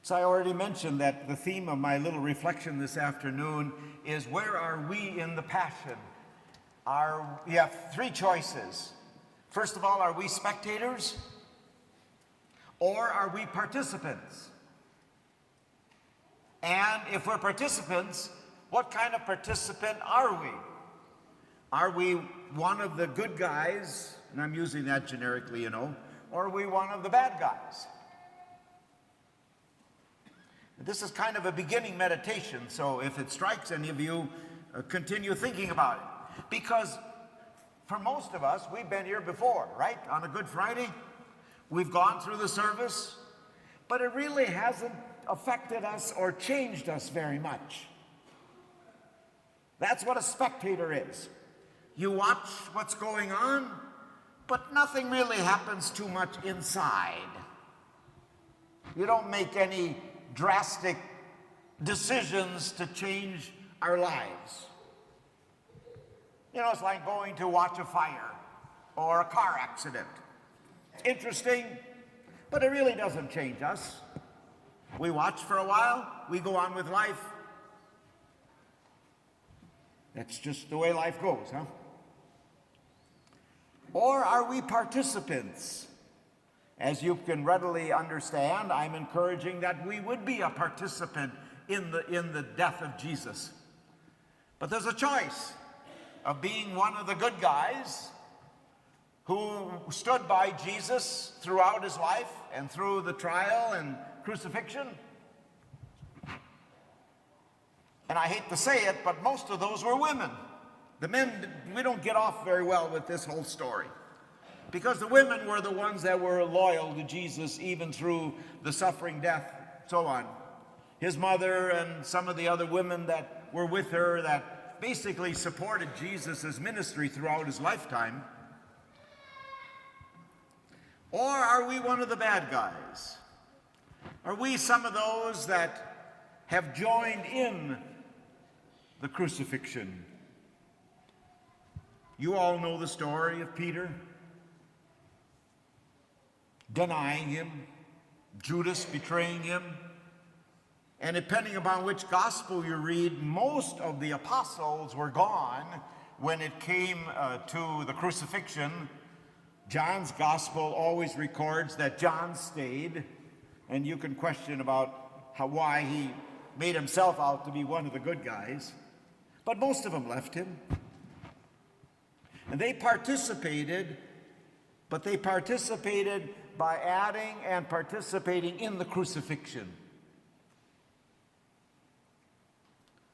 So I already mentioned that the theme of my little reflection this afternoon is, where are we in the Passion? We have three choices. First of all, are we spectators or are we participants? And if we're participants, what kind of participant are we? Are we one of the good guys, and I'm using that generically, or are we one of the bad guys? This is kind of a beginning meditation, so if it strikes any of you, continue thinking about it. Because for most of us, we've been here before, right? On a Good Friday, we've gone through the service, but it really hasn't affected us or changed us very much. That's what a spectator is. You watch what's going on, but nothing really happens too much inside. You don't make any drastic decisions to change our lives. It's like going to watch a fire or a car accident. It's interesting, but it really doesn't change us. We watch for a while, we go on with life. That's just the way life goes, huh? Or are we participants? As you can readily understand, I'm encouraging that we would be a participant in the death of Jesus. But there's a choice of being one of the good guys who stood by Jesus throughout his life and through the trial and crucifixion. And I hate to say it, but most of those were women. The men, we don't get off very well with this whole story, because the women were the ones that were loyal to Jesus even through the suffering, death, so on. His mother and some of the other women that were with her that basically supported Jesus' ministry throughout his lifetime. Or are we one of the bad guys? Are we some of those that have joined in the crucifixion? You all know the story of Peter denying him, Judas betraying him, and depending upon which gospel you read, most of the apostles were gone when it came to the crucifixion. John's gospel always records that John stayed, and you can question about why he made himself out to be one of the good guys, but most of them left him. And they participated, but they participated by adding and participating in the crucifixion.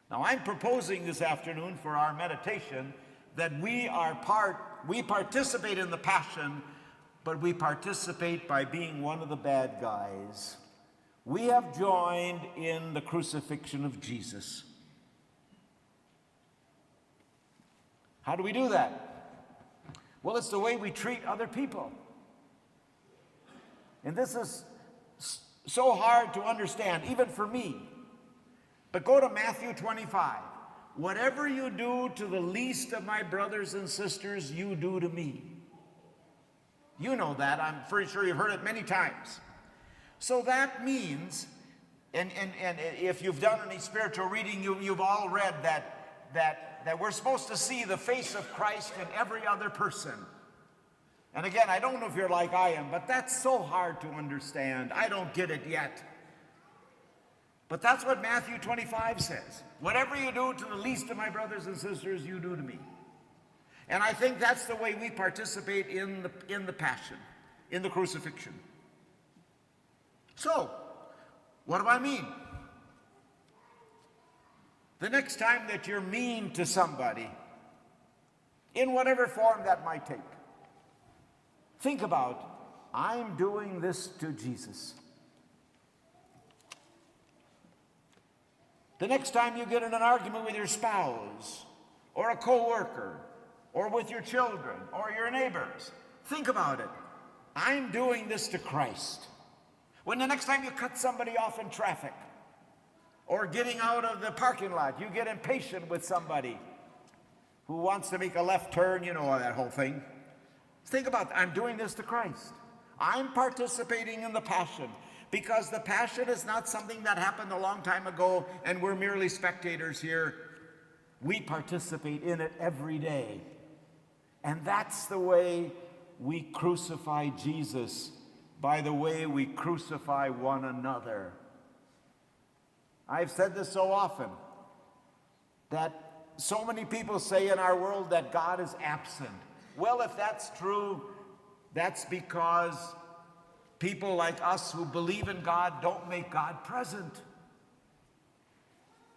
Now, I'm proposing this afternoon for our meditation that we participate in the Passion, but we participate by being one of the bad guys. We have joined in the crucifixion of Jesus. How do we do that? Well, it's the way we treat other people. And this is so hard to understand, even for me. But go to Matthew 25. Whatever you do to the least of my brothers and sisters, you do to me. You know that. I'm pretty sure you've heard it many times. So that means, and if you've done any spiritual reading, you've all read that we're supposed to see the face of Christ in every other person. And again, I don't know if you're like I am, but that's so hard to understand. I don't get it yet. But that's what Matthew 25 says. Whatever you do to the least of my brothers and sisters, you do to me. And I think that's the way we participate in the Passion, in the crucifixion. So, what do I mean? The next time that you're mean to somebody, in whatever form that might take, think about, I'm doing this to Jesus. The next time you get in an argument with your spouse, or a co-worker, or with your children, or your neighbors, think about it. I'm doing this to Christ. When the next time you cut somebody off in traffic, or getting out of the parking lot, you get impatient with somebody who wants to make a left turn, you know that whole thing. Think about, I'm doing this to Christ. I'm participating in the Passion. Because the passion is not something that happened a long time ago and we're merely spectators here. We participate in it every day. And that's the way we crucify Jesus, by the way we crucify one another. I've said this so often, that so many people say in our world that God is absent. Well, if that's true, that's because people like us who believe in God don't make God present.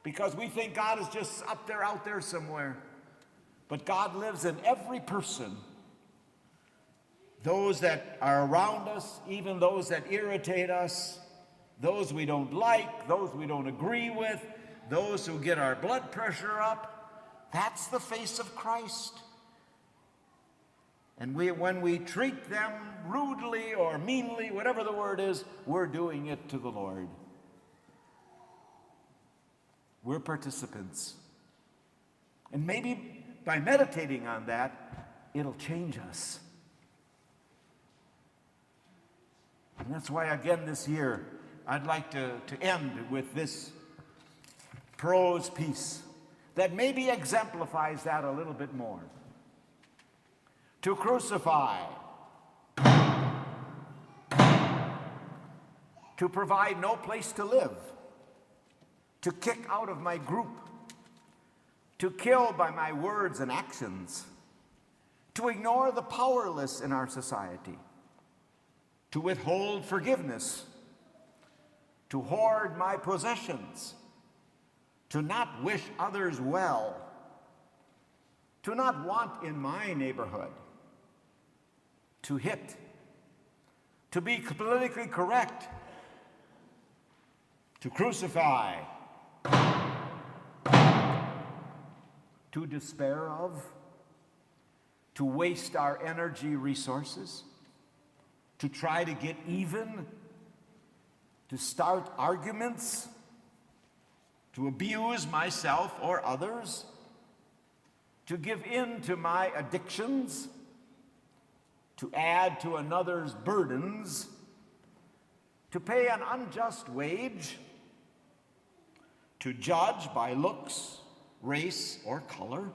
Because we think God is just up there, out there somewhere. But God lives in every person. Those that are around us, even those that irritate us, those we don't like, those we don't agree with, those who get our blood pressure up. That's the face of Christ. And when we treat them rudely or meanly, whatever the word is, we're doing it to the Lord. We're participants. And maybe by meditating on that, it'll change us. And that's why, again, this year, I'd like to end with this prose piece that maybe exemplifies that a little bit more. To crucify, to provide no place to live, to kick out of my group, to kill by my words and actions, to ignore the powerless in our society, to withhold forgiveness, to hoard my possessions, to not wish others well, to not want in my neighborhood, to hit, to be politically correct, to crucify, to despair of, to waste our energy resources, to try to get even, to start arguments, to abuse myself or others, to give in to my addictions, to add to another's burdens, to pay an unjust wage, to judge by looks, race, or color,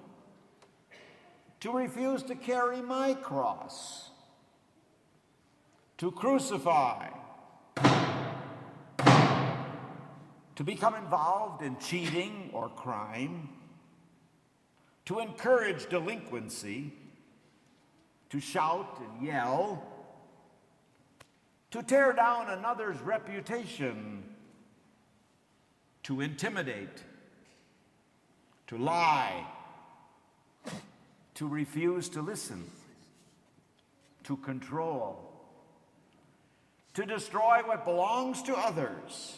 to refuse to carry my cross, to crucify, to become involved in cheating or crime, to encourage delinquency, to shout and yell, to tear down another's reputation, to intimidate, to lie, to refuse to listen, to control, to destroy what belongs to others,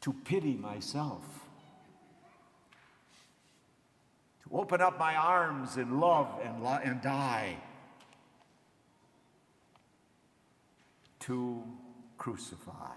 to pity myself, to open up my arms in love and die, to crucify.